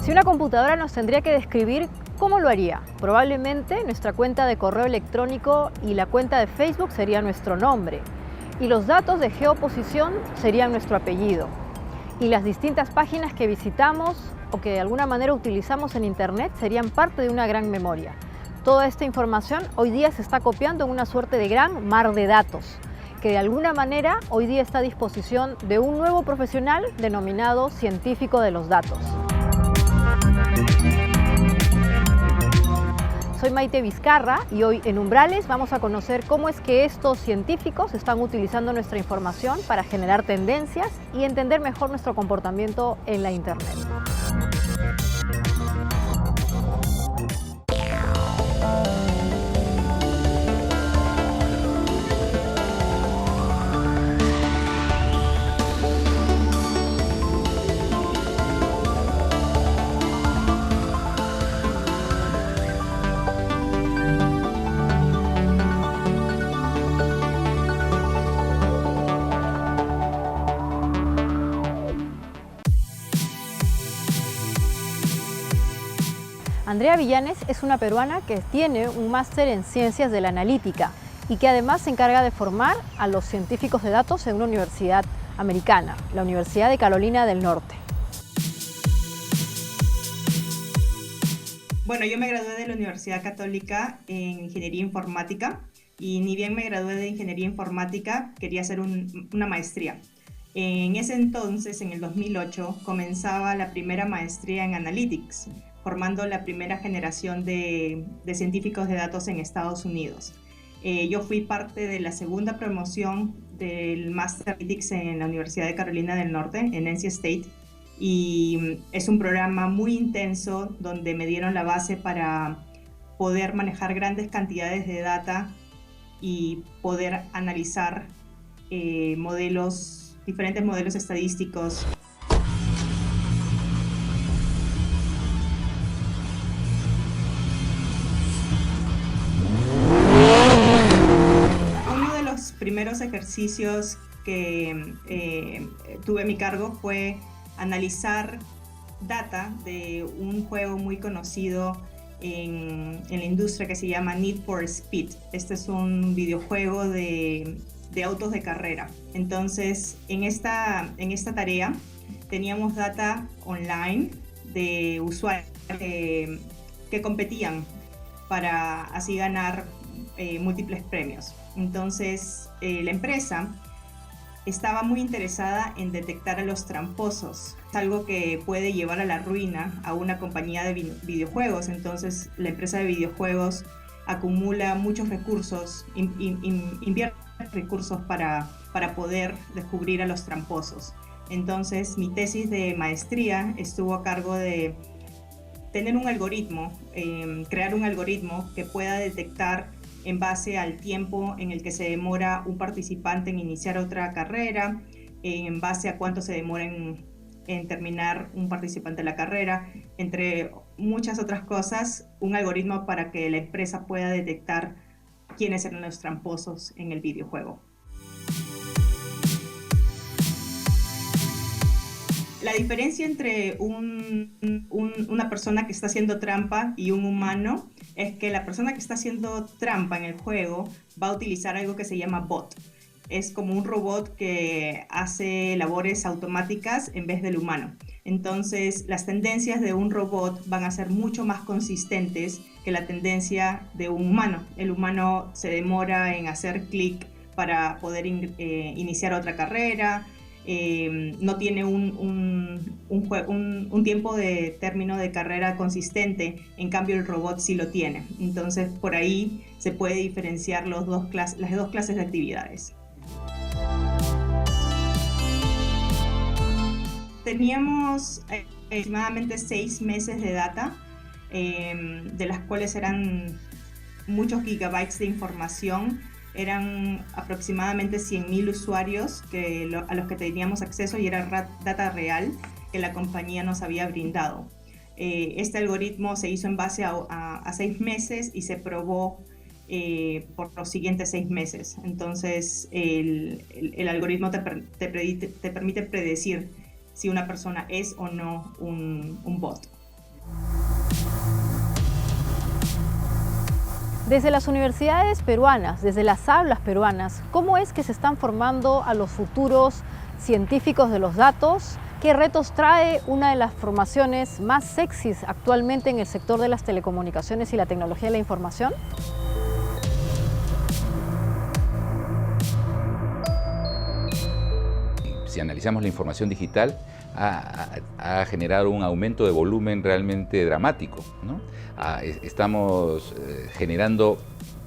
Si una computadora nos tendría que describir, ¿cómo lo haría? Probablemente nuestra cuenta de correo electrónico y la cuenta de Facebook sería nuestro nombre, y los datos de geoposición serían nuestro apellido, y las distintas páginas que visitamos o que de alguna manera utilizamos en Internet serían parte de una gran memoria. Toda esta información hoy día se está copiando en una suerte de gran mar de datos, que de alguna manera hoy día está a disposición de un nuevo profesional denominado científico de los datos. Soy Maite Vizcarra y hoy en Umbrales vamos a conocer cómo es que estos científicos están utilizando nuestra información para generar tendencias y entender mejor nuestro comportamiento en la Internet. Andrea Villanes es una peruana que tiene un máster en Ciencias de la Analítica y que además se encarga de formar a los científicos de datos en una universidad americana, la Universidad de Carolina del Norte. Bueno, yo me gradué de la Universidad Católica en Ingeniería Informática y ni bien me gradué de Ingeniería Informática, quería hacer una maestría. En ese entonces, en el 2008, comenzaba la primera maestría en Analytics, formando la primera generación de científicos de datos en Estados Unidos. Yo fui parte de la segunda promoción del Master Analytics en la Universidad de Carolina del Norte, en NC State, y es un programa muy intenso donde me dieron la base para poder manejar grandes cantidades de data y poder analizar diferentes modelos estadísticos. Primeros ejercicios que tuve a mi cargo fue analizar data de un juego muy conocido en la industria que se llama Need for Speed. Este es un videojuego de autos de carrera. Entonces, en esta tarea teníamos data online de usuarios que competían para así ganar múltiples premios. Entonces, la empresa estaba muy interesada en detectar a los tramposos, algo que puede llevar a la ruina a una compañía de videojuegos. Entonces, la empresa de videojuegos acumula muchos recursos, invierte recursos para poder descubrir a los tramposos. Entonces, mi tesis de maestría estuvo a cargo de tener un algoritmo, crear un algoritmo que pueda detectar en base al tiempo en el que se demora un participante en iniciar otra carrera, en base a cuánto se demora en terminar un participante de la carrera, entre muchas otras cosas, un algoritmo para que la empresa pueda detectar quiénes eran los tramposos en el videojuego. La diferencia entre una persona que está haciendo trampa y un humano es que la persona que está haciendo trampa en el juego va a utilizar algo que se llama bot. Es como un robot que hace labores automáticas en vez del humano. Entonces, las tendencias de un robot van a ser mucho más consistentes que la tendencia de un humano. El humano se demora en hacer clic para poder iniciar otra carrera, no tiene un tiempo de término de carrera consistente, en cambio el robot sí lo tiene. Entonces por ahí se puede diferenciar las dos clases de actividades. Teníamos aproximadamente 6 meses de data, de las cuales eran muchos gigabytes de información. Eran aproximadamente 100.000 usuarios a los que teníamos acceso y era data real que la compañía nos había brindado. Este algoritmo se hizo en base a 6 meses y se probó por los siguientes 6 meses. Entonces, el algoritmo te permite predecir si una persona es o no un bot. Desde las universidades peruanas, desde las aulas peruanas, ¿cómo es que se están formando a los futuros científicos de los datos? ¿Qué retos trae una de las formaciones más sexys actualmente en el sector de las telecomunicaciones y la tecnología de la información? Si analizamos la información digital, ha generado un aumento de volumen realmente dramático, ¿no? Estamos generando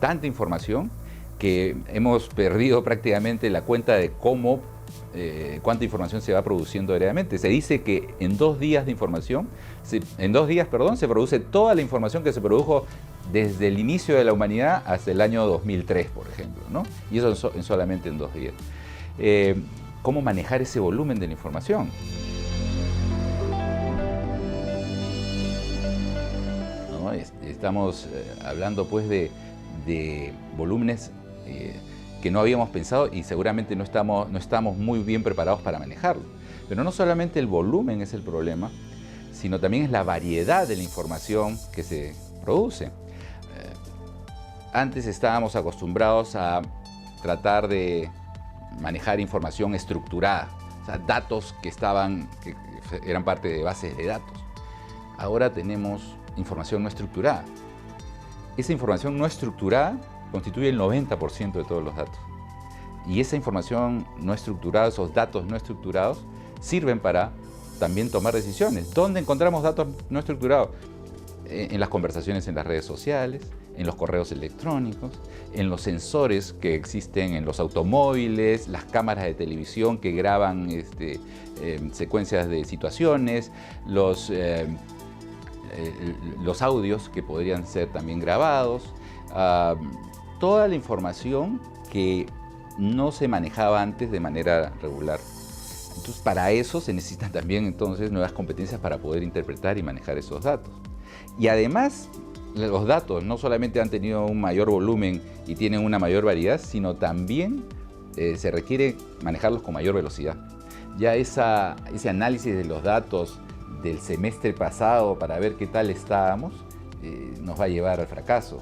tanta información que hemos perdido prácticamente la cuenta de cuánta información se va produciendo diariamente. Se dice que en 2 días de información, en 2 días, perdón, se produce toda la información que se produjo desde el inicio de la humanidad hasta el año 2003, por ejemplo, ¿no? Y eso solamente en 2 días. ¿Cómo manejar ese volumen de la información? ¿No? Estamos hablando pues de volúmenes que no habíamos pensado y seguramente no estamos muy bien preparados para manejarlo. Pero no solamente el volumen es el problema, sino también es la variedad de la información que se produce. Antes estábamos acostumbrados a tratar de manejar información estructurada, o sea, datos que eran parte de bases de datos. Ahora tenemos información no estructurada. Esa información no estructurada constituye el 90% de todos los datos. Y esa información no estructurada, esos datos no estructurados, sirven para también tomar decisiones. ¿Dónde encontramos datos no estructurados? En las conversaciones en las redes sociales, en los correos electrónicos, en los sensores que existen en los automóviles, las cámaras de televisión que graban secuencias de situaciones, los audios que podrían ser también grabados, toda la información que no se manejaba antes de manera regular. Entonces, para eso se necesitan también entonces nuevas competencias para poder interpretar y manejar esos datos. Y además, los datos no solamente han tenido un mayor volumen y tienen una mayor variedad, sino también se requiere manejarlos con mayor velocidad. Ya ese análisis de los datos del semestre pasado para ver qué tal estábamos, nos va a llevar al fracaso.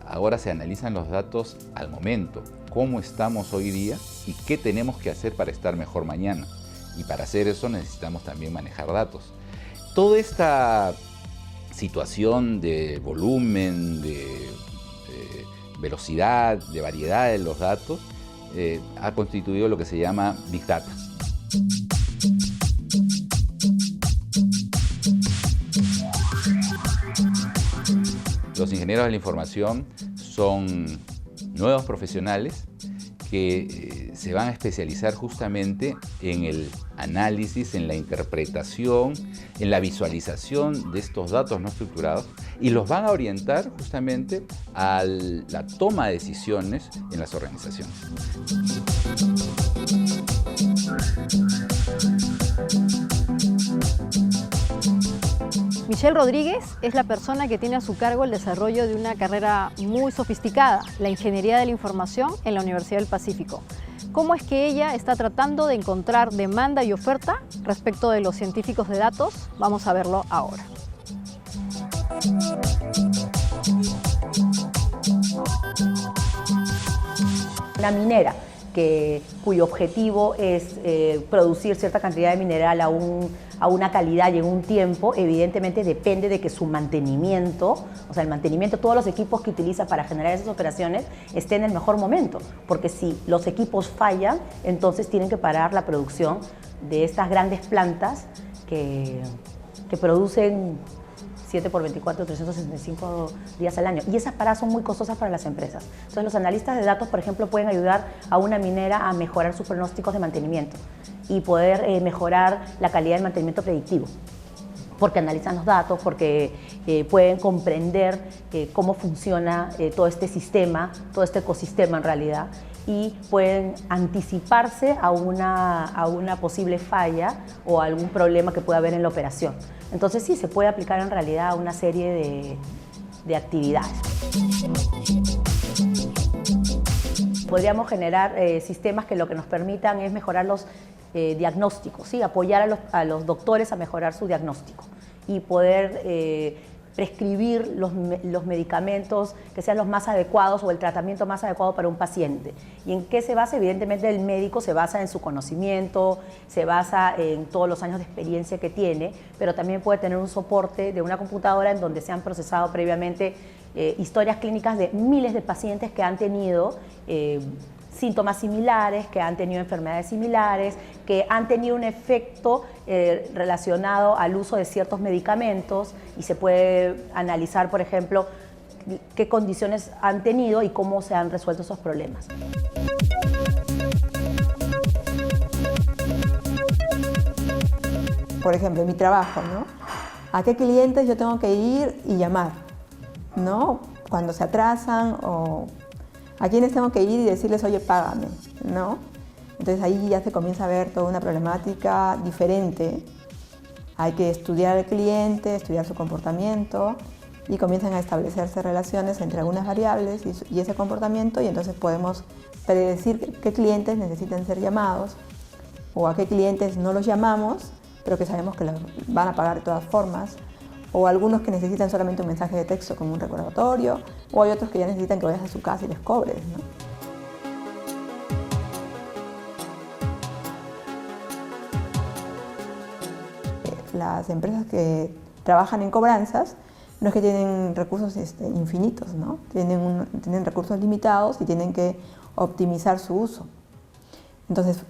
Ahora se analizan los datos al momento, cómo estamos hoy día y qué tenemos que hacer para estar mejor mañana. Y para hacer eso necesitamos también manejar datos. Toda esta situación de volumen, de velocidad, de variedad de los datos, ha constituido lo que se llama Big Data. Los ingenieros de la información son nuevos profesionales que se van a especializar justamente en el análisis, en la interpretación, en la visualización de estos datos no estructurados y los van a orientar justamente a la toma de decisiones en las organizaciones. Michelle Rodríguez es la persona que tiene a su cargo el desarrollo de una carrera muy sofisticada, la Ingeniería de la Información en la Universidad del Pacífico. ¿Cómo es que ella está tratando de encontrar demanda y oferta respecto de los científicos de datos? Vamos a verlo ahora. Una minera cuyo objetivo es producir cierta cantidad de mineral a una calidad y en un tiempo, evidentemente depende de que su mantenimiento, o sea, el mantenimiento, todos los equipos que utiliza para generar esas operaciones estén en el mejor momento, porque si los equipos fallan, entonces tienen que parar la producción de estas grandes plantas que producen 7 por 24, 365 días al año. Y esas paradas son muy costosas para las empresas. Entonces, los analistas de datos, por ejemplo, pueden ayudar a una minera a mejorar sus pronósticos de mantenimiento y poder mejorar la calidad del mantenimiento predictivo. Porque analizan los datos, porque pueden comprender cómo funciona todo este sistema, todo este ecosistema en realidad, y pueden anticiparse a una posible falla o a algún problema que pueda haber en la operación. Entonces sí, se puede aplicar en realidad a una serie de actividades. podríamos generar sistemas que lo que nos permitan es mejorar los diagnósticos, ¿sí? Apoyar a los doctores a mejorar su diagnóstico y poder prescribir los medicamentos que sean los más adecuados o el tratamiento más adecuado para un paciente. ¿Y en qué se basa? Evidentemente el médico se basa en su conocimiento, se basa en todos los años de experiencia que tiene, pero también puede tener un soporte de una computadora en donde se han procesado previamente historias clínicas de miles de pacientes que han tenido síntomas similares, que han tenido enfermedades similares, que han tenido un efecto relacionado al uso de ciertos medicamentos y se puede analizar, por ejemplo, qué condiciones han tenido y cómo se han resuelto esos problemas. Por ejemplo, en mi trabajo, ¿no? ¿A qué clientes yo tengo que ir y llamar? ¿No? Cuando se atrasan o a quiénes tengo que ir y decirles, oye, págame, ¿no? Entonces ahí ya se comienza a ver toda una problemática diferente. Hay que estudiar al cliente, estudiar su comportamiento y comienzan a establecerse relaciones entre algunas variables y ese comportamiento, y entonces podemos predecir qué clientes necesitan ser llamados o a qué clientes no los llamamos, pero que sabemos que los van a pagar de todas formas, o algunos que necesitan solamente un mensaje de texto como un recordatorio, o hay otros que ya necesitan que vayas a su casa y les cobres, ¿no? Las empresas que trabajan en cobranzas no es que tienen recursos infinitos, ¿no? Tienen recursos limitados y tienen que optimizar su uso. Entonces,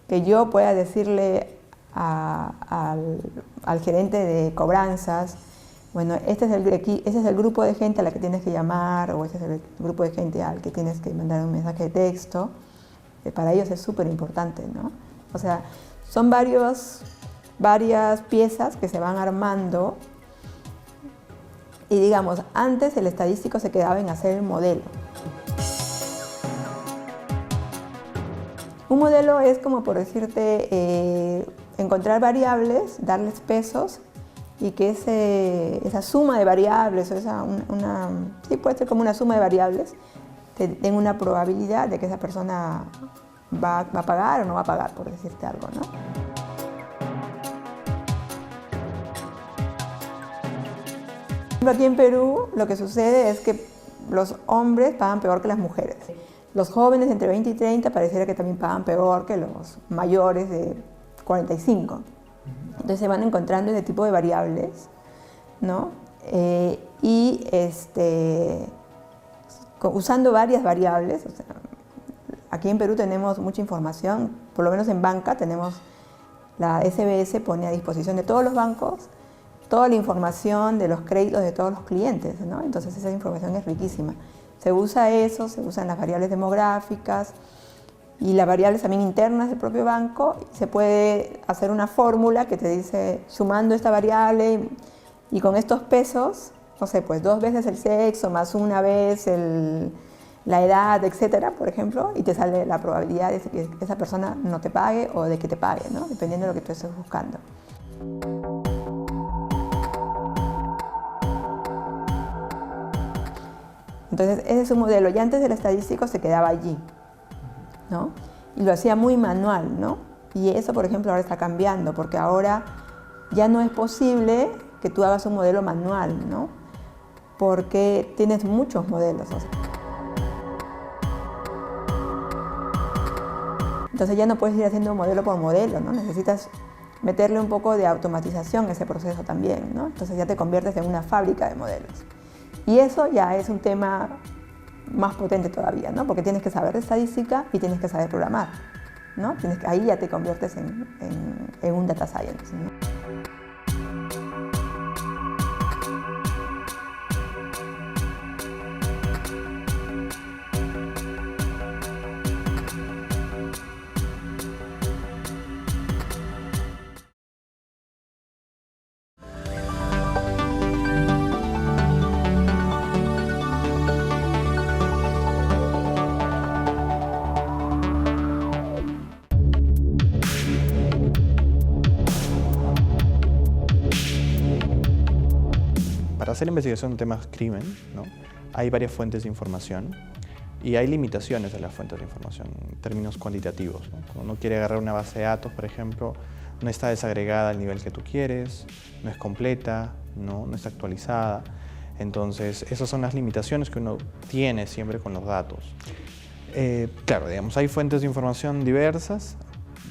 que yo pueda decirle al gerente de cobranzas, bueno, este es el grupo de gente a la que tienes que llamar, o este es el grupo de gente al que tienes que mandar un mensaje de texto, para ellos es súper importante, ¿no? O sea, son varias piezas que se van armando y, digamos, antes el estadístico se quedaba en hacer el modelo. Un modelo es como, por decirte, encontrar variables, darles pesos y que esa suma de variables, o sí, puede ser como una suma de variables, te den una probabilidad de que esa persona va a pagar o no va a pagar, por decirte algo, ¿no? Aquí en Perú lo que sucede es que los hombres pagan peor que las mujeres. Los jóvenes entre 20 y 30 pareciera que también pagan peor que los mayores de 45. Entonces se van encontrando ese tipo de variables, ¿no? Usando varias variables. O sea, aquí en Perú tenemos mucha información, por lo menos en banca tenemos, la SBS pone a disposición de todos los bancos toda la información de los créditos de todos los clientes, ¿no? Entonces esa información es riquísima. Se usa eso, se usan las variables demográficas y las variables también internas del propio banco. Se puede hacer una fórmula que te dice, sumando esta variable y con estos pesos, no sé, pues 2 veces el sexo, más una vez la edad, etcétera, por ejemplo, y te sale la probabilidad de que esa persona no te pague o de que te pague, ¿no? Dependiendo de lo que tú estés buscando. Entonces, ese es un modelo. Y antes del estadístico se quedaba allí, ¿no? Y lo hacía muy manual, ¿no? Y eso, por ejemplo, ahora está cambiando, porque ahora ya no es posible que tú hagas un modelo manual, ¿no? Porque tienes muchos modelos. O sea. Entonces ya no puedes ir haciendo modelo por modelo, ¿no? Necesitas meterle un poco de automatización a ese proceso también, ¿no? Entonces ya te conviertes en una fábrica de modelos. Y eso ya es un tema más potente todavía, ¿no? Porque tienes que saber de estadística y tienes que saber programar, ¿no? Ahí ya te conviertes en un data scientist, ¿no? Para hacer investigación en temas crimen, ¿no? Hay varias fuentes de información. Y hay limitaciones a las fuentes de información en términos cuantitativos, ¿no? Cuando uno quiere agarrar una base de datos, por ejemplo, no está desagregada al nivel que tú quieres, no es completa, no está actualizada. Entonces, esas son las limitaciones que uno tiene siempre con los datos. Claro, digamos, hay fuentes de información diversas,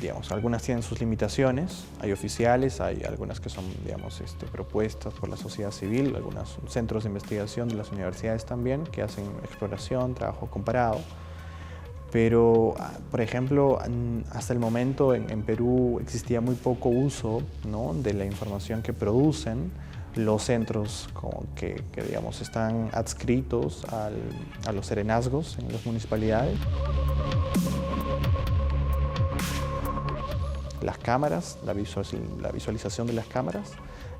digamos, algunas tienen sus limitaciones, hay oficiales, hay algunas que son, digamos, propuestas por la sociedad civil, algunos centros de investigación de las universidades también, que hacen exploración, trabajo comparado. Pero, por ejemplo, hasta el momento en Perú existía muy poco uso, ¿no?, de la información que producen los centros que digamos, están adscritos a los serenazgos en las municipalidades. Las cámaras, la visualización de las cámaras,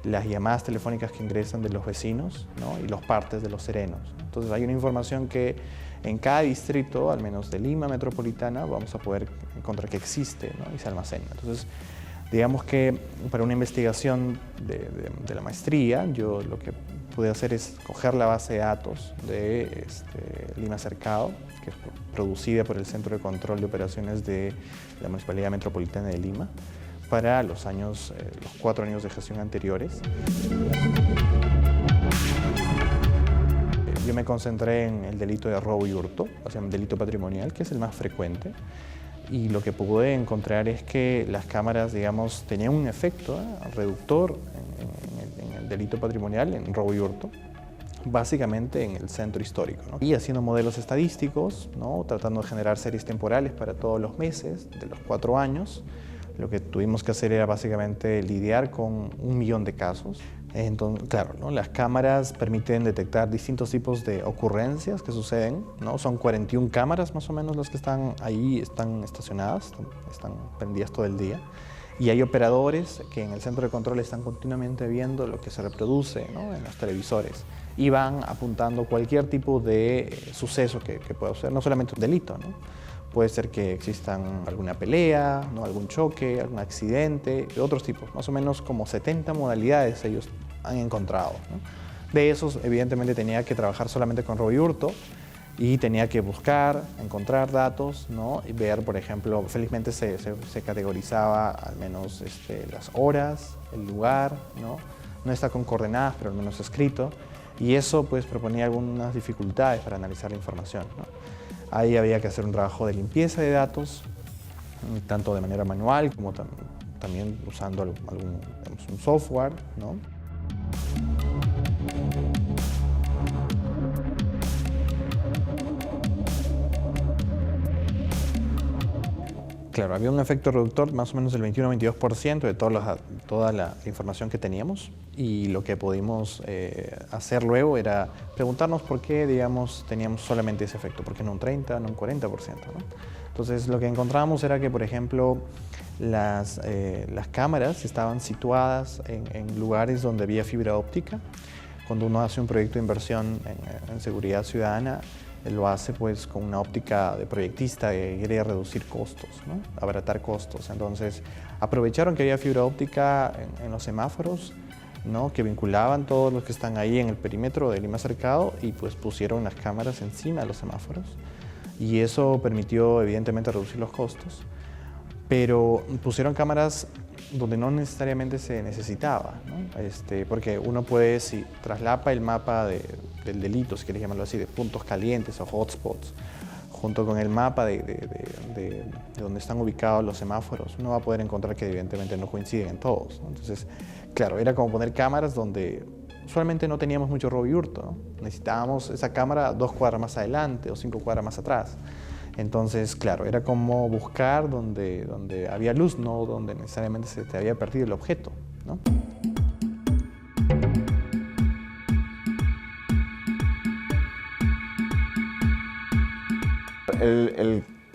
las llamadas telefónicas que ingresan de los vecinos, ¿no?, y los partes de los serenos. Entonces hay una información que en cada distrito, al menos de Lima metropolitana, vamos a poder encontrar que existe, ¿no?, y se almacena. Entonces, digamos que para una investigación de la maestría, yo lo que pude hacer es coger la base de datos de Lima Cercado, que es producida por el Centro de Control de Operaciones de la Municipalidad Metropolitana de Lima, para los 4 años de gestión anteriores. Yo me concentré en el delito de robo y hurto, o sea, un delito patrimonial, que es el más frecuente. Y lo que pude encontrar es que las cámaras, digamos, tenían un efecto reductor en el delito patrimonial, en robo y hurto, básicamente en el centro histórico, ¿no? Y haciendo modelos estadísticos, ¿no?, tratando de generar series temporales para todos los meses de los 4 años, lo que tuvimos que hacer era básicamente lidiar con 1 millón de casos. Entonces, claro, ¿no?, las cámaras permiten detectar distintos tipos de ocurrencias que suceden, ¿no? Son 41 cámaras más o menos las que están ahí, están estacionadas, están prendidas todo el día. Y hay operadores que en el centro de control están continuamente viendo lo que se reproduce, ¿no?, en los televisores, y van apuntando cualquier tipo de suceso que pueda ser, no solamente un delito, ¿no? Puede ser que existan alguna pelea, ¿no?, algún choque, algún accidente, de otros tipos. Más o menos como 70 modalidades ellos han encontrado, ¿no? De esos, evidentemente, tenía que trabajar solamente con robo y hurto y tenía que buscar, encontrar datos, ¿no?, y ver, por ejemplo, felizmente se categorizaba al menos las horas, el lugar, ¿no? No está con coordenadas, pero al menos escrito. Y eso pues proponía algunas dificultades para analizar la información, ¿no? Ahí había que hacer un trabajo de limpieza de datos, tanto de manera manual como también usando un software, ¿no? Claro, había un efecto reductor más o menos del 21-22% de toda la información que teníamos, y lo que pudimos hacer luego era preguntarnos por qué, digamos, teníamos solamente ese efecto, por qué no un 30, no un 40%, ¿no? Entonces lo que encontramos era que, por ejemplo, las cámaras estaban situadas en lugares donde había fibra óptica. Cuando uno hace un proyecto de inversión en seguridad ciudadana, lo hace pues con una óptica de proyectista que quiere reducir costos, ¿no?, abaratar costos. Entonces aprovecharon que había fibra óptica en los semáforos, ¿no?, que vinculaban todos los que están ahí en el perímetro de Lima Cercado, y pues pusieron las cámaras encima de los semáforos, y eso permitió evidentemente reducir los costos, pero pusieron cámaras donde no necesariamente se necesitaba, ¿no? Porque uno puede, si traslapa el mapa del delito, si quieres llamarlo así, de puntos calientes o hotspots, junto con el mapa de donde están ubicados los semáforos, uno va a poder encontrar que evidentemente no coinciden en todos, ¿no? Entonces, claro, era como poner cámaras donde usualmente no teníamos mucho robo y hurto, ¿no? Necesitábamos esa cámara 2 cuadras más adelante o 5 cuadras más atrás. Entonces, claro, era como buscar donde había luz, no donde necesariamente se te había perdido el objeto, ¿no?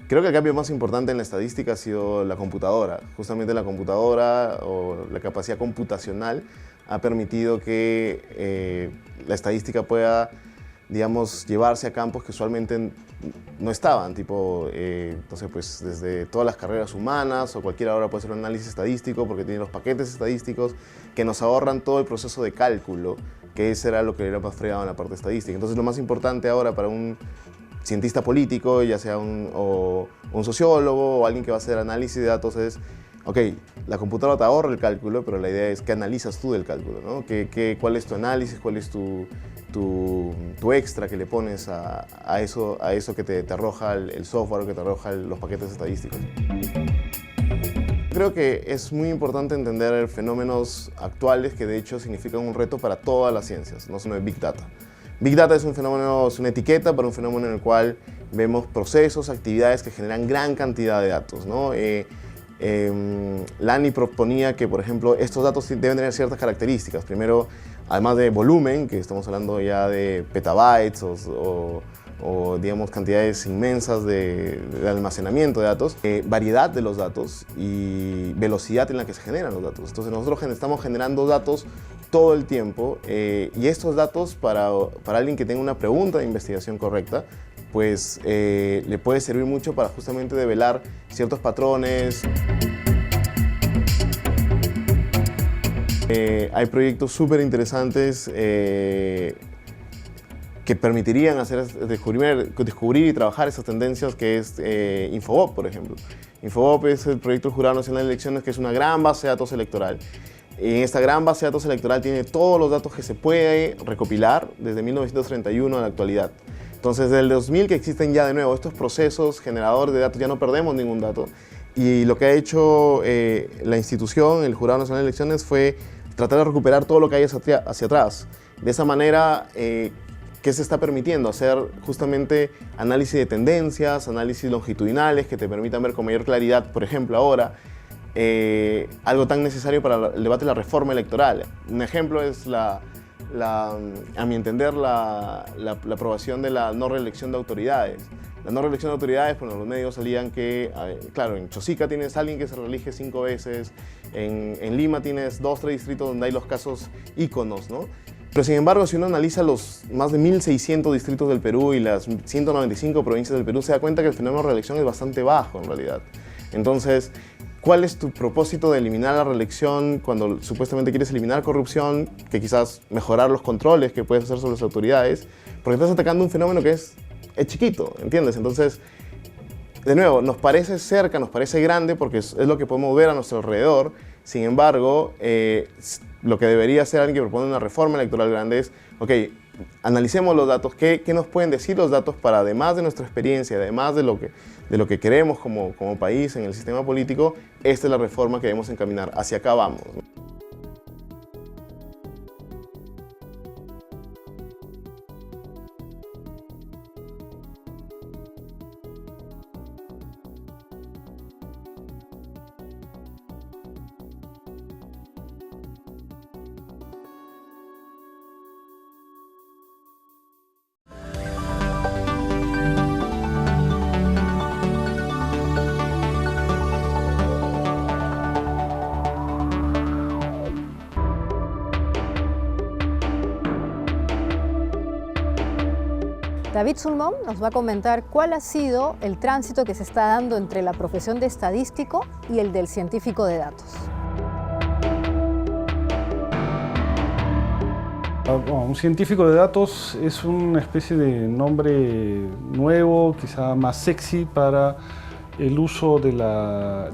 Creo que el cambio más importante en la estadística ha sido la computadora. Justamente la computadora o la capacidad computacional ha permitido que la estadística pueda, digamos, llevarse a campos que usualmente no estaban, tipo, entonces pues desde todas las carreras humanas o cualquiera ahora puede hacer un análisis estadístico porque tiene los paquetes estadísticos que nos ahorran todo el proceso de cálculo, que ese era lo que era más fregado en la parte estadística. Entonces lo más importante ahora para un cientista político, ya sea un sociólogo o alguien que va a hacer análisis de datos, es, ok, la computadora te ahorra el cálculo, pero la idea es qué analizas tú del cálculo, ¿no? ¿Cuál es tu análisis? ¿Cuál es tu extra que le pones a eso que te arroja el software, que te arroja los paquetes estadísticos? Creo que es muy importante entender fenómenos actuales que de hecho significan un reto para todas las ciencias, no solo de Big Data. Big Data es un fenómeno, es una etiqueta para un fenómeno en el cual vemos procesos, actividades que generan gran cantidad de datos, ¿no? Lani proponía que, por ejemplo, estos datos deben tener ciertas características. Primero, además de volumen, que estamos hablando ya de petabytes o digamos cantidades inmensas de almacenamiento de datos, variedad de los datos y velocidad en la que se generan los datos. Entonces nosotros estamos generando datos todo el tiempo y estos datos para alguien que tenga una pregunta de investigación correcta, pues le puede servir mucho para justamente develar ciertos patrones. Hay proyectos súper interesantes que permitirían descubrir y trabajar esas tendencias, que es Infobop, por ejemplo. Infobop es el proyecto del Jurado Nacional de Elecciones, que es una gran base de datos electoral. Y en esta gran base de datos electoral tiene todos los datos que se puede recopilar desde 1931 a la actualidad. Entonces, desde el 2000 que existen ya de nuevo estos procesos generadores de datos, ya no perdemos ningún dato. Y lo que ha hecho la institución, el Jurado Nacional de Elecciones, fue tratar de recuperar todo lo que hay hacia atrás. De esa manera, ¿qué se está permitiendo? Hacer justamente análisis de tendencias, análisis longitudinales que te permitan ver con mayor claridad, por ejemplo, ahora, algo tan necesario para el debate de la reforma electoral. Un ejemplo es, a mi entender, la aprobación de la no reelección de autoridades. La no reelección de autoridades, bueno, los medios salían que, claro, en Chosica tienes a alguien que se reelige 5 veces, en Lima tienes 2 o 3 distritos donde hay los casos íconos, ¿no? Pero sin embargo, si uno analiza los más de 1.600 distritos del Perú y las 195 provincias del Perú, se da cuenta que el fenómeno de reelección es bastante bajo en realidad. Entonces, ¿cuál es tu propósito de eliminar la reelección cuando supuestamente quieres eliminar corrupción, que quizás mejorar los controles que puedes hacer sobre las autoridades? Porque estás atacando un fenómeno que es chiquito, ¿entiendes? Entonces, de nuevo, nos parece cerca, nos parece grande porque es lo que podemos ver a nuestro alrededor. Sin embargo, lo que debería hacer alguien que propone una reforma electoral grande es, ok, analicemos los datos, ¿qué nos pueden decir los datos para, además de nuestra experiencia, además de lo que queremos como país en el sistema político, esta es la reforma que debemos encaminar, hacia acá vamos. David Sulmón nos va a comentar cuál ha sido el tránsito que se está dando entre la profesión de estadístico y el del científico de datos. Bueno, un científico de datos es una especie de nombre nuevo, quizá más sexy para el uso de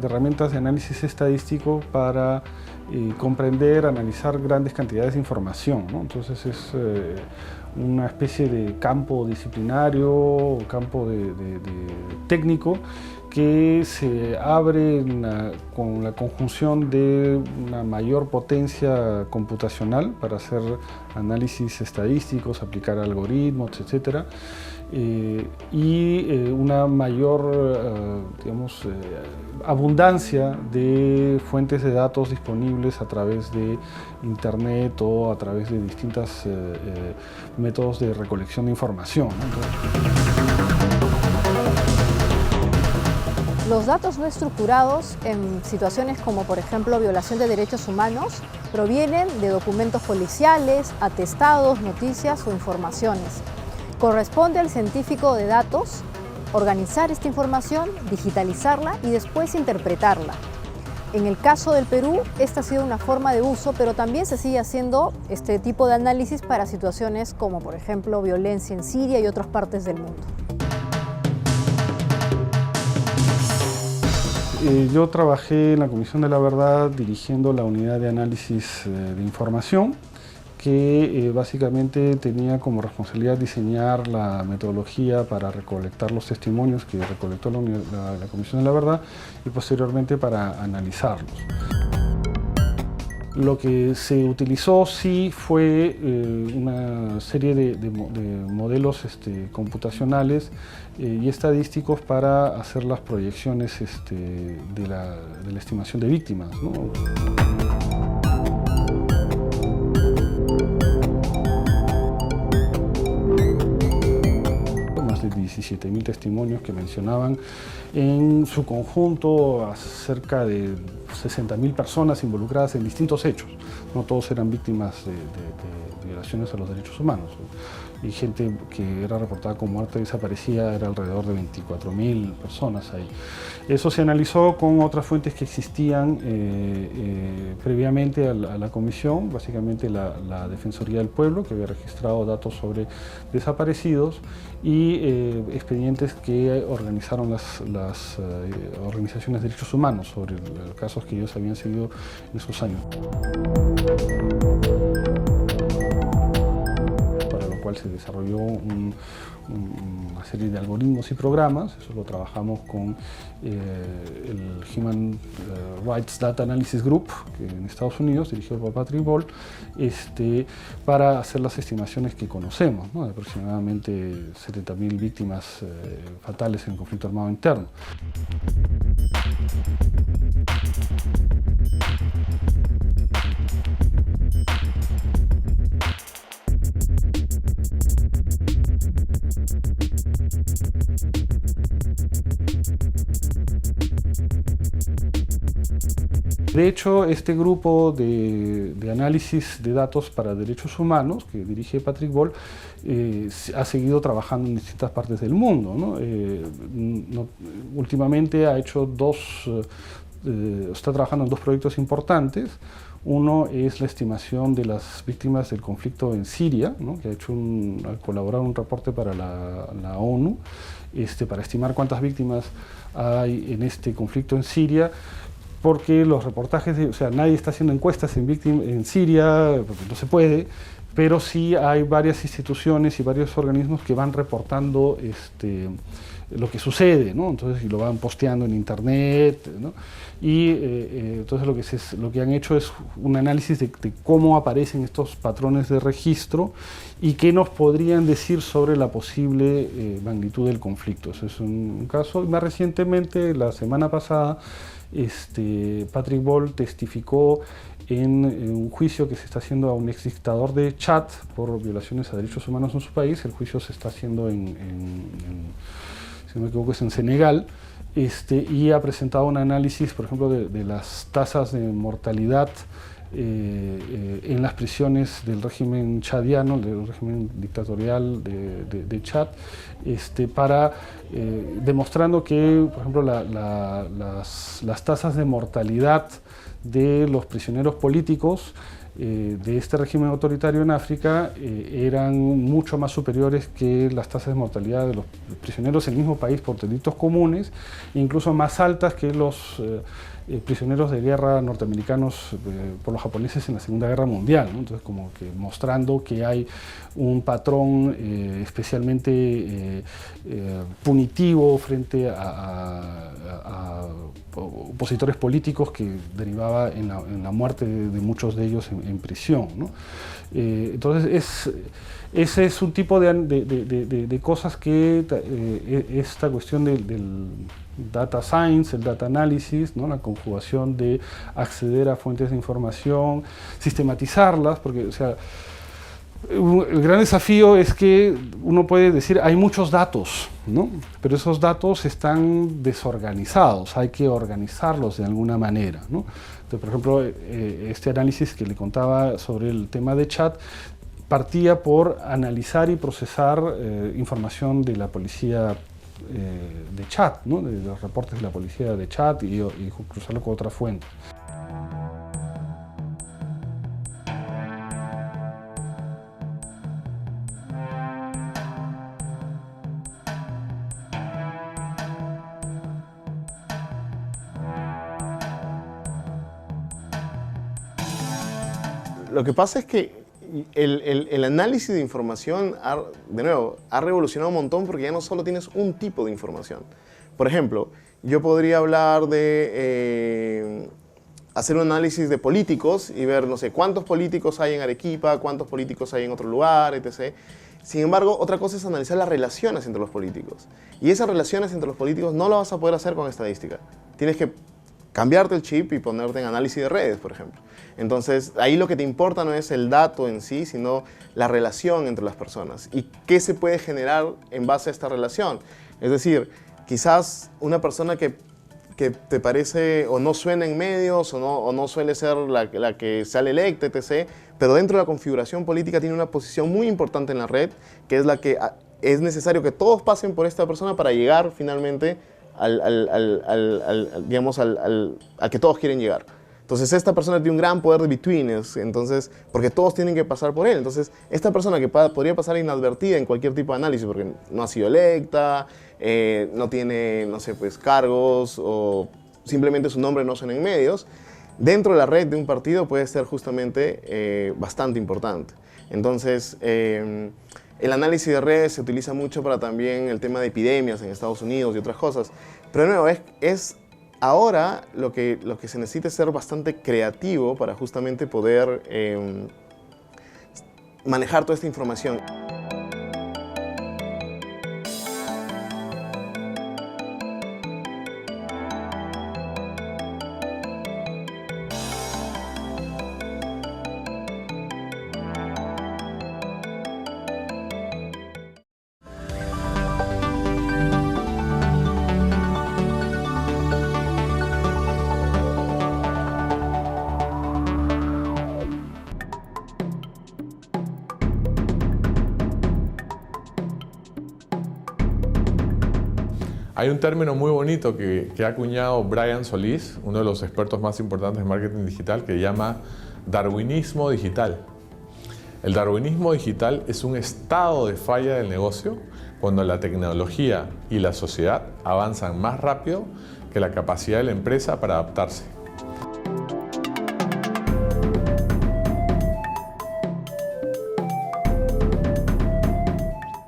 herramientas de análisis estadístico para comprender, analizar grandes cantidades de información, ¿no? Entonces es una especie de campo disciplinario, campo técnico que se abre con la conjunción de una mayor potencia computacional para hacer análisis estadísticos, aplicar algoritmos, etc. Y una mayor abundancia de fuentes de datos disponibles a través de Internet o a través de distintos métodos de recolección de información, ¿no? Los datos no estructurados en situaciones como, por ejemplo, violación de derechos humanos, provienen de documentos policiales, atestados, noticias o informaciones. Corresponde al científico de datos organizar esta información, digitalizarla y después interpretarla. En el caso del Perú, esta ha sido una forma de uso, pero también se sigue haciendo este tipo de análisis para situaciones como, por ejemplo, violencia en Siria y otras partes del mundo. yo trabajé en la Comisión de la Verdad dirigiendo la unidad de análisis de información, que básicamente tenía como responsabilidad diseñar la metodología para recolectar los testimonios que recolectó la Comisión de la Verdad y posteriormente para analizarlos. Lo que se utilizó sí fue una serie de modelos computacionales y estadísticos para hacer las proyecciones de la estimación de víctimas, ¿no? Más de 17.000 testimonios que mencionaban en su conjunto a cerca de 60.000 personas involucradas en distintos hechos. No todos eran víctimas de violaciones a los derechos humanos. Y gente que era reportada como muerta y desaparecida era alrededor de 24.000 personas ahí. Eso se analizó con otras fuentes que existían previamente a la comisión, básicamente la Defensoría del Pueblo, que había registrado datos sobre desaparecidos, y expedientes que organizaron las organizaciones de derechos humanos sobre casos que ellos habían seguido en esos años. Se desarrolló una serie de algoritmos y programas. Eso lo trabajamos con el Human Rights Data Analysis Group, que en Estados Unidos, dirigido por Patrick Ball, para hacer las estimaciones que conocemos, ¿no? De aproximadamente 70.000 víctimas fatales en el conflicto armado interno. De hecho, este grupo de análisis de datos para derechos humanos que dirige Patrick Ball ha seguido trabajando en distintas partes del mundo, ¿no? Últimamente ha hecho está trabajando en dos proyectos importantes. Uno es la estimación de las víctimas del conflicto en Siria, ¿no? Que ha colaborado en un reporte para la ONU para estimar cuántas víctimas hay en este conflicto en Siria, porque los reportajes, o sea, nadie está haciendo encuestas en Siria, porque no se puede, pero sí hay varias instituciones y varios organismos que van reportando lo que sucede, ¿no? Entonces, y lo van posteando en internet, ¿no? Y entonces lo que han hecho es un análisis de cómo aparecen estos patrones de registro y qué nos podrían decir sobre la posible magnitud del conflicto. Eso es un caso. Más recientemente, la semana pasada, Patrick Ball testificó en un juicio que se está haciendo a un exdictador de Chad por violaciones a derechos humanos en su país. El juicio se está haciendo si no me equivoco, es en Senegal, y ha presentado un análisis, por ejemplo, de las tasas de mortalidad en las prisiones del régimen chadiano, del régimen dictatorial de Chad, demostrando que, por ejemplo, las tasas de mortalidad de los prisioneros políticos de este régimen autoritario en África eran mucho más superiores que las tasas de mortalidad de los prisioneros en el mismo país por delitos comunes, e incluso más altas que los prisioneros de guerra norteamericanos por los japoneses en la Segunda Guerra Mundial, ¿no? Entonces, como que mostrando que hay un patrón especialmente punitivo frente a opositores políticos que derivaba en la muerte de muchos de ellos en prisión, ¿no? Entonces, ese es un tipo de cosas que esta cuestión del data science, el data analysis, ¿no? La conjugación de acceder a fuentes de información, sistematizarlas, porque, o sea, el gran desafío es que uno puede decir, hay muchos datos, ¿no? Pero esos datos están desorganizados, hay que organizarlos de alguna manera, ¿no? Entonces, por ejemplo, este análisis que le contaba sobre el tema de Chad partía por analizar y procesar información de la policía de Chad, ¿no? De los reportes de la policía de Chad y cruzarlo con otra fuente. lo que pasa es que el análisis de información, de nuevo, ha revolucionado un montón porque ya no solo tienes un tipo de información. Por ejemplo, yo podría hablar de hacer un análisis de políticos y ver, no sé, cuántos políticos hay en Arequipa, cuántos políticos hay en otro lugar, etc. Sin embargo, otra cosa es analizar las relaciones entre los políticos. Y esas relaciones entre los políticos no lo vas a poder hacer con estadística. Tienes que cambiarte el chip y ponerte en análisis de redes, por ejemplo. Entonces, ahí lo que te importa no es el dato en sí, sino la relación entre las personas y qué se puede generar en base a esta relación. Es decir, quizás una persona que te parece o no suena en medios o no suele ser la que sale electa, etc., pero dentro de la configuración política tiene una posición muy importante en la red, que es la que es necesario que todos pasen por esta persona para llegar finalmente digamos, al que todos quieren llegar. Entonces esta persona tiene un gran poder de betweenness, entonces, porque todos tienen que pasar por él. Entonces esta persona que podría pasar inadvertida en cualquier tipo de análisis, porque no ha sido electa, no tiene, no sé, pues cargos o simplemente su nombre no suena en medios, dentro de la red de un partido puede ser justamente bastante importante. Entonces el análisis de redes se utiliza mucho para también el tema de epidemias en Estados Unidos y otras cosas. Pero de nuevo, ahora lo que se necesita es ser bastante creativo para justamente poder manejar toda esta información. Hay un término muy bonito que ha acuñado Brian Solís, uno de los expertos más importantes en marketing digital, que llama darwinismo digital. El darwinismo digital es un estado de falla del negocio cuando la tecnología y la sociedad avanzan más rápido que la capacidad de la empresa para adaptarse.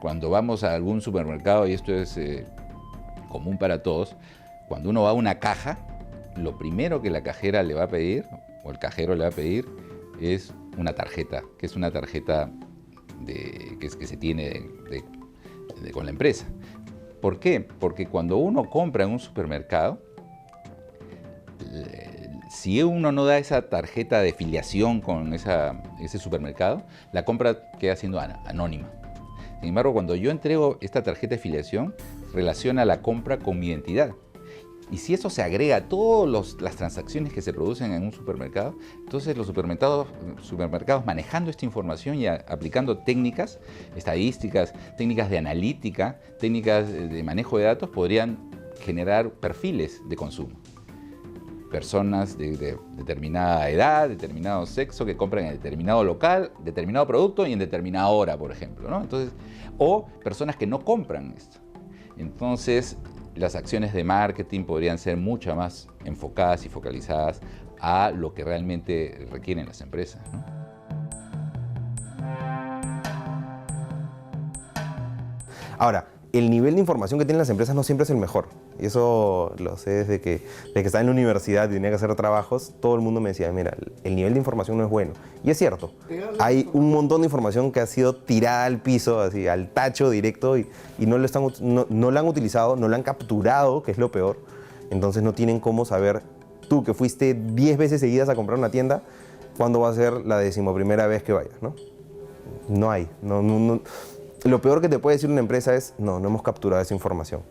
Cuando vamos a algún supermercado, y esto es común para todos, cuando uno va a una caja, lo primero que la cajera le va a pedir, o el cajero le va a pedir, es una tarjeta, que es una tarjeta que se tiene con la empresa. ¿Por qué? Porque cuando uno compra en un supermercado, si uno no da esa tarjeta de filiación con ese supermercado, la compra queda siendo anónima. Sin embargo, cuando yo entrego esta tarjeta de filiación, relaciona la compra con mi identidad. Y si eso se agrega a todas las transacciones que se producen en un supermercado, entonces los supermercados manejando esta información y aplicando técnicas estadísticas, técnicas de analítica, técnicas de manejo de datos, podrían generar perfiles de consumo. Personas de determinada edad, determinado sexo, que compran en determinado local, determinado producto y en determinada hora, por ejemplo, ¿no? Entonces, o personas que no compran esto. Entonces, las acciones de marketing podrían ser mucho más enfocadas y focalizadas a lo que realmente requieren las empresas, ¿no? Ahora, el nivel de información que tienen las empresas no siempre es el mejor. Y eso lo sé desde que estaba en la universidad y tenía que hacer trabajos. Todo el mundo me decía, mira, el nivel de información no es bueno. Y es cierto, hay un montón de información que ha sido tirada al piso, así, al tacho directo, y no la han utilizado, no la han capturado, que es lo peor. Entonces no tienen cómo saber, tú que fuiste 10 veces seguidas a comprar una tienda, ¿cuándo va a ser la 11ª vez que vayas, ¿no? No hay. Lo peor que te puede decir una empresa es, no hemos capturado esa información.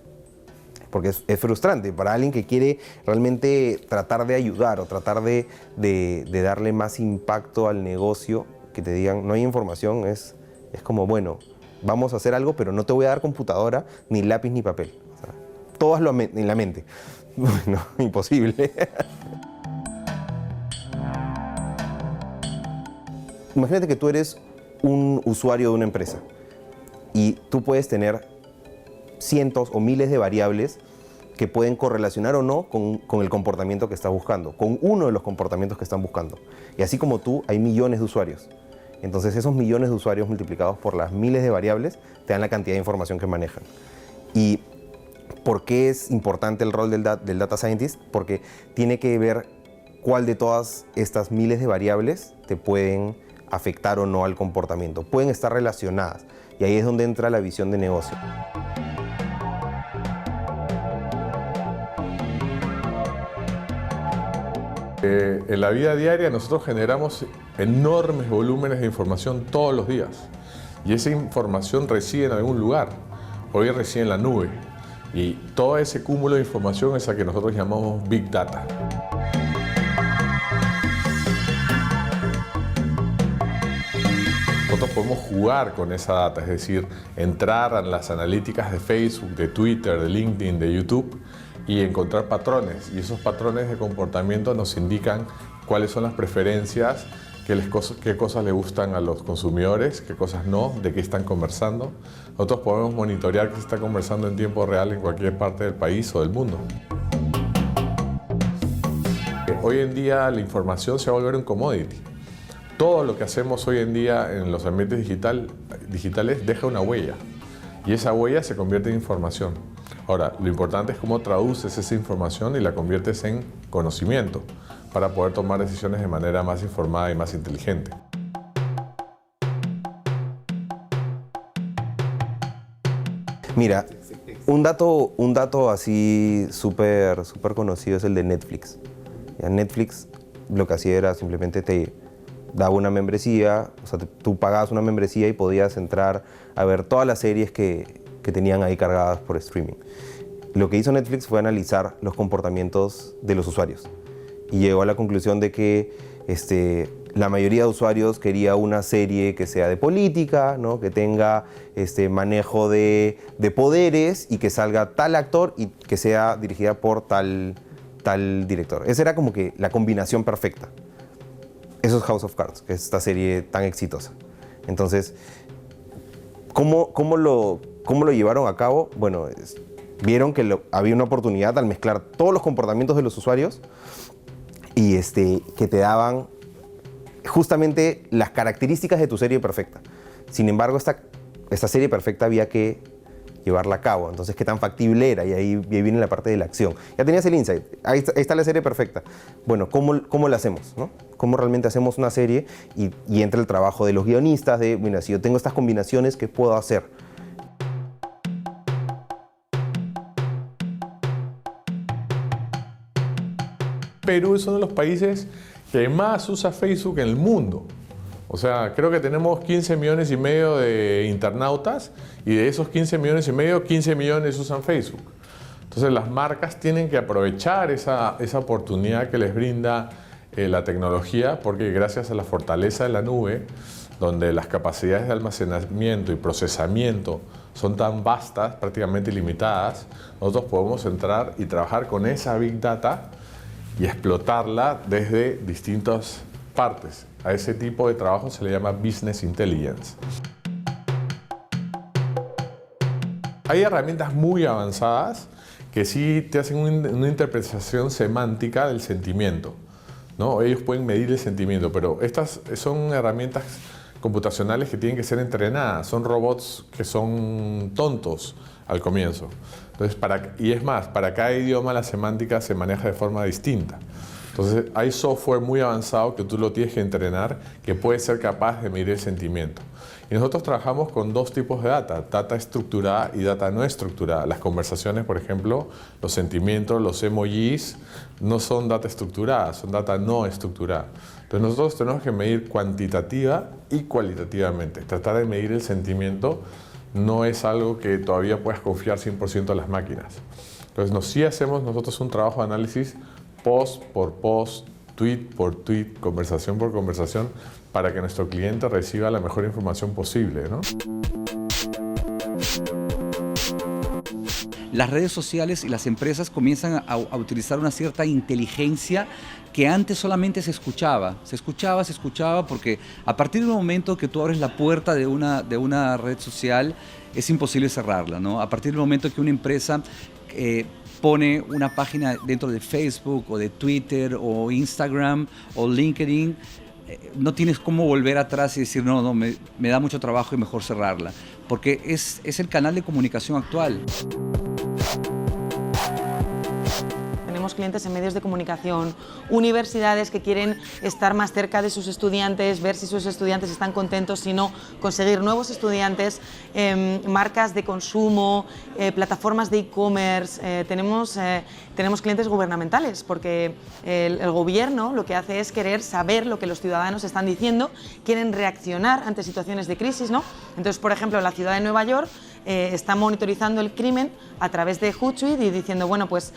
Porque es frustrante para alguien que quiere realmente tratar de ayudar o tratar de darle más impacto al negocio, que te digan, no hay información, es como, bueno, vamos a hacer algo, pero no te voy a dar computadora, ni lápiz, ni papel. O sea, todo hazlo en la mente. Bueno, imposible. Imagínate que tú eres un usuario de una empresa y tú puedes tener cientos o miles de variables que pueden correlacionar o no con el comportamiento que estás buscando, con uno de los comportamientos que están buscando. Y así como tú, hay millones de usuarios. Entonces esos millones de usuarios multiplicados por las miles de variables te dan la cantidad de información que manejan. ¿Y por qué es importante el rol del Data Scientist? Porque tiene que ver cuál de todas estas miles de variables te pueden afectar o no al comportamiento. Pueden estar relacionadas y ahí es donde entra la visión de negocio. En la vida diaria nosotros generamos enormes volúmenes de información todos los días y esa información reside en algún lugar, hoy reside en la nube y todo ese cúmulo de información es la que nosotros llamamos Big Data. Nosotros podemos jugar con esa data, es decir, entrar a las analíticas de Facebook, de Twitter, de LinkedIn, de YouTube y encontrar patrones. Y esos patrones de comportamiento nos indican cuáles son las preferencias, qué cosas le gustan a los consumidores, qué cosas no, de qué están conversando. Nosotros podemos monitorear qué se está conversando en tiempo real en cualquier parte del país o del mundo. Hoy en día la información se va a volver un commodity. Todo lo que hacemos hoy en día en los ambientes digitales deja una huella y esa huella se convierte en información. Ahora, lo importante es cómo traduces esa información y la conviertes en conocimiento para poder tomar decisiones de manera más informada y más inteligente. Mira, un dato así súper conocido es el de Netflix. Ya, Netflix lo que hacía era simplemente te daba una membresía, o sea, tú pagabas una membresía y podías entrar a ver todas las series que tenían ahí cargadas por streaming. Lo que hizo Netflix fue analizar los comportamientos de los usuarios y llegó a la conclusión de que la mayoría de usuarios quería una serie que sea de política, ¿no? Que tenga manejo de poderes y que salga tal actor y que sea dirigida por tal director. Esa era como que la combinación perfecta. Eso es House of Cards, que es esta serie tan exitosa. Entonces, ¿cómo lo llevaron a cabo? Bueno, vieron que había una oportunidad al mezclar todos los comportamientos de los usuarios y que te daban justamente las características de tu serie perfecta. Sin embargo, esta serie perfecta había que llevarla a cabo. Entonces, ¿qué tan factible era? Y ahí viene la parte de la acción. Ya tenías el insight. Ahí está la serie perfecta. Bueno, ¿cómo la hacemos, ¿no? ¿Cómo realmente hacemos una serie? Y entra el trabajo de los guionistas de, mira, si yo tengo estas combinaciones, ¿qué puedo hacer? Perú es uno de los países que más usa Facebook en el mundo. O sea, creo que tenemos 15 millones y medio de internautas y de esos 15 millones y medio, 15 millones usan Facebook. Entonces las marcas tienen que aprovechar esa oportunidad que les brinda la tecnología porque gracias a la fortaleza de la nube, donde las capacidades de almacenamiento y procesamiento son tan vastas, prácticamente ilimitadas, nosotros podemos entrar y trabajar con esa Big Data y explotarla desde distintas partes. A ese tipo de trabajo se le llama Business Intelligence. Hay herramientas muy avanzadas que sí te hacen una interpretación semántica del sentimiento, ¿no? Ellos pueden medir el sentimiento, pero estas son herramientas computacionales que tienen que ser entrenadas. Son robots que son tontos al comienzo. Entonces, y es más, para cada idioma la semántica se maneja de forma distinta. Entonces, hay software muy avanzado que tú lo tienes que entrenar que puede ser capaz de medir el sentimiento. Y nosotros trabajamos con dos tipos de data estructurada y data no estructurada. Las conversaciones, por ejemplo, los sentimientos, los emojis, no son data estructurada, son data no estructurada. Entonces nosotros tenemos que medir cuantitativa y cualitativamente. Tratar de medir el sentimiento no es algo que todavía puedas confiar 100% a las máquinas. Entonces sí hacemos nosotros un trabajo de análisis post por post, tweet por tweet, conversación por conversación, para que nuestro cliente reciba la mejor información posible, ¿no? Las redes sociales y las empresas comienzan a utilizar una cierta inteligencia que antes solamente se escuchaba, porque a partir del momento que tú abres la puerta de una red social es imposible cerrarla, ¿no? A partir del momento que una empresa pone una página dentro de Facebook o de Twitter o Instagram o LinkedIn, no tienes cómo volver atrás y decir, no, me da mucho trabajo y mejor cerrarla, porque es el canal de comunicación actual. Tenemos clientes en medios de comunicación, universidades que quieren estar más cerca de sus estudiantes, ver si sus estudiantes están contentos, si no, conseguir nuevos estudiantes, marcas de consumo, plataformas de e-commerce, tenemos clientes gubernamentales, porque el gobierno lo que hace es querer saber lo que los ciudadanos están diciendo, quieren reaccionar ante situaciones de crisis, ¿no? Entonces, por ejemplo, la ciudad de Nueva York está monitorizando el crimen a través de Hootsuite y diciendo, bueno, pues,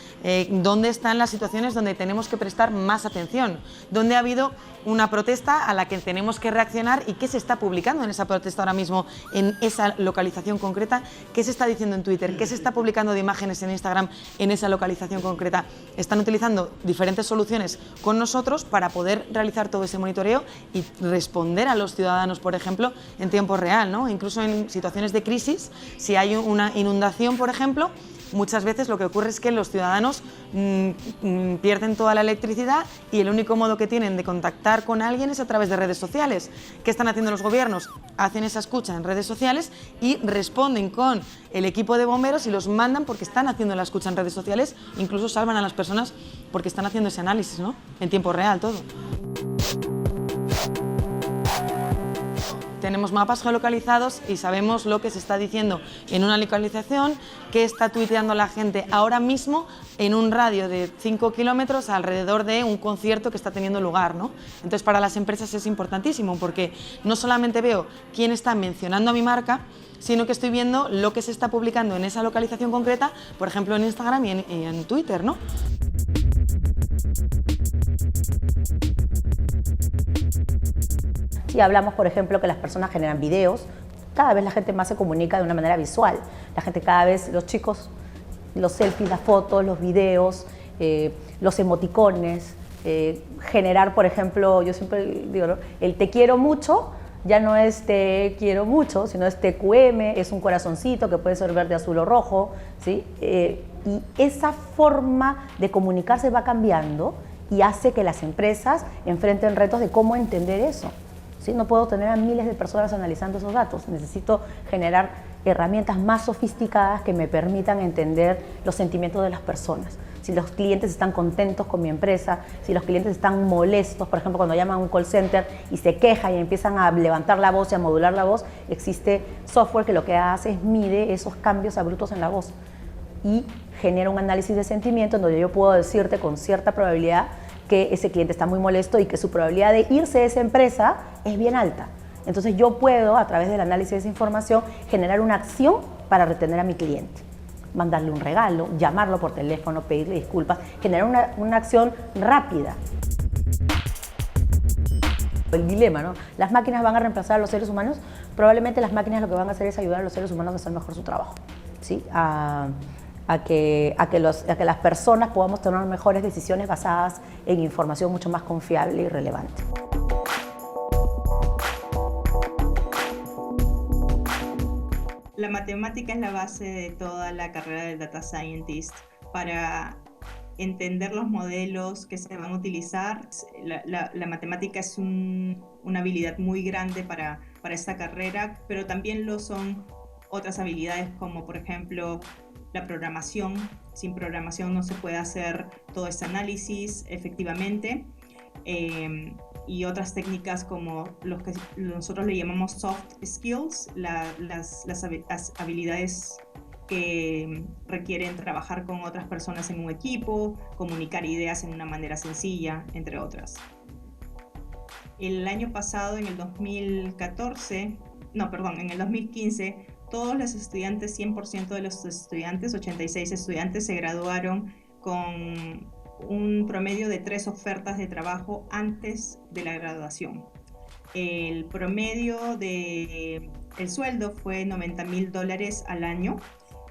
¿dónde están las situaciones donde tenemos que prestar más atención? ¿Dónde ha habido una protesta a la que tenemos que reaccionar y qué se está publicando en esa protesta ahora mismo, en esa localización concreta? ¿Qué se está diciendo en Twitter? ¿Qué se está publicando de imágenes en Instagram en esa localización concreta? Están utilizando diferentes soluciones con nosotros para poder realizar todo ese monitoreo y responder a los ciudadanos, por ejemplo, en tiempo real, ¿no? Incluso en situaciones de crisis, si hay una inundación, por ejemplo, muchas veces lo que ocurre es que los ciudadanos pierden toda la electricidad y el único modo que tienen de contactar con alguien es a través de redes sociales. ¿Qué están haciendo los gobiernos? Hacen esa escucha en redes sociales y responden con el equipo de bomberos y los mandan porque están haciendo la escucha en redes sociales, incluso salvan a las personas porque están haciendo ese análisis, ¿no? En tiempo real todo. Tenemos mapas geolocalizados y sabemos lo que se está diciendo en una localización, qué está tuiteando la gente ahora mismo en un radio de 5 kilómetros alrededor de un concierto que está teniendo lugar, ¿no? Entonces, para las empresas es importantísimo porque no solamente veo quién está mencionando a mi marca, sino que estoy viendo lo que se está publicando en esa localización concreta, por ejemplo en Instagram y en Twitter, ¿no? Si hablamos, por ejemplo, que las personas generan videos, cada vez la gente más se comunica de una manera visual. La gente cada vez, los chicos, los selfies, las fotos, los videos, los emoticones, generar, por ejemplo, yo siempre digo, ¿no? El te quiero mucho ya no es te quiero mucho, sino es TQM, es un corazoncito que puede ser verde, azul o rojo, ¿sí? Y esa forma de comunicarse va cambiando y hace que las empresas enfrenten retos de cómo entender eso. ¿Sí? No puedo tener a miles de personas analizando esos datos, necesito generar herramientas más sofisticadas que me permitan entender los sentimientos de las personas. Si los clientes están contentos con mi empresa, si los clientes están molestos, por ejemplo, cuando llaman a un call center y se quejan y empiezan a levantar la voz y a modular la voz, existe software que lo que hace es mide esos cambios abruptos en la voz y genera un análisis de sentimiento en donde yo puedo decirte con cierta probabilidad que ese cliente está muy molesto y que su probabilidad de irse de esa empresa es bien alta. Entonces yo puedo, a través del análisis de esa información, generar una acción para retener a mi cliente. Mandarle un regalo, llamarlo por teléfono, pedirle disculpas, generar una acción rápida. El dilema, ¿no? ¿Las máquinas van a reemplazar a los seres humanos? Probablemente las máquinas lo que van a hacer es ayudar a los seres humanos a hacer mejor su trabajo, ¿sí? A que las personas podamos tomar mejores decisiones basadas en información mucho más confiable y relevante. La matemática es la base de toda la carrera del Data Scientist. Para entender los modelos que se van a utilizar, la matemática es una habilidad muy grande para esta carrera, pero también lo son otras habilidades como, por ejemplo, la programación. Sin programación no se puede hacer todo este análisis efectivamente. Y otras técnicas como los que nosotros le llamamos soft skills, las habilidades que requieren trabajar con otras personas en un equipo, comunicar ideas en una manera sencilla, entre otras. El año pasado, en el 2015, todos los estudiantes, 100% de los estudiantes, 86 estudiantes, se graduaron con un promedio de 3 ofertas de trabajo antes de la graduación. El promedio del sueldo fue $90,000 al año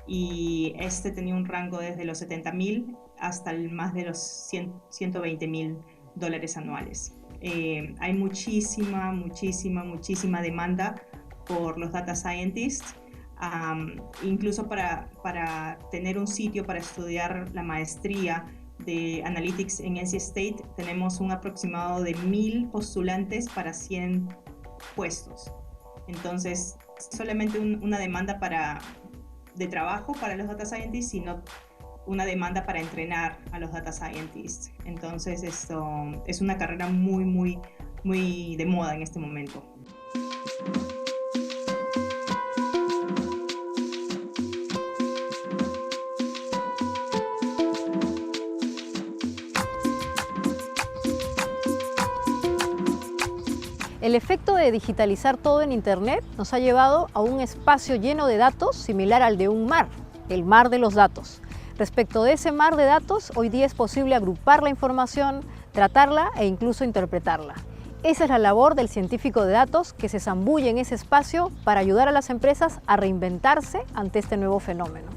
y este tenía un rango desde los $70,000 hasta más de los $120,000 anuales. Hay muchísima demanda por los data scientists. incluso para tener un sitio para estudiar la maestría de Analytics en NC State, tenemos un aproximado de 1000 postulantes para 100 puestos. Entonces, solamente una demanda de trabajo para los data scientists, sino una demanda para entrenar a los data scientists. Entonces, esto es una carrera muy, muy, muy de moda en este momento. El efecto de digitalizar todo en Internet nos ha llevado a un espacio lleno de datos similar al de un mar, el mar de los datos. Respecto de ese mar de datos, hoy día es posible agrupar la información, tratarla e incluso interpretarla. Esa es la labor del científico de datos que se zambulle en ese espacio para ayudar a las empresas a reinventarse ante este nuevo fenómeno.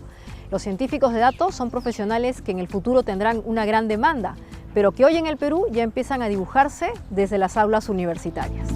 Los científicos de datos son profesionales que en el futuro tendrán una gran demanda, pero que hoy en el Perú ya empiezan a dibujarse desde las aulas universitarias.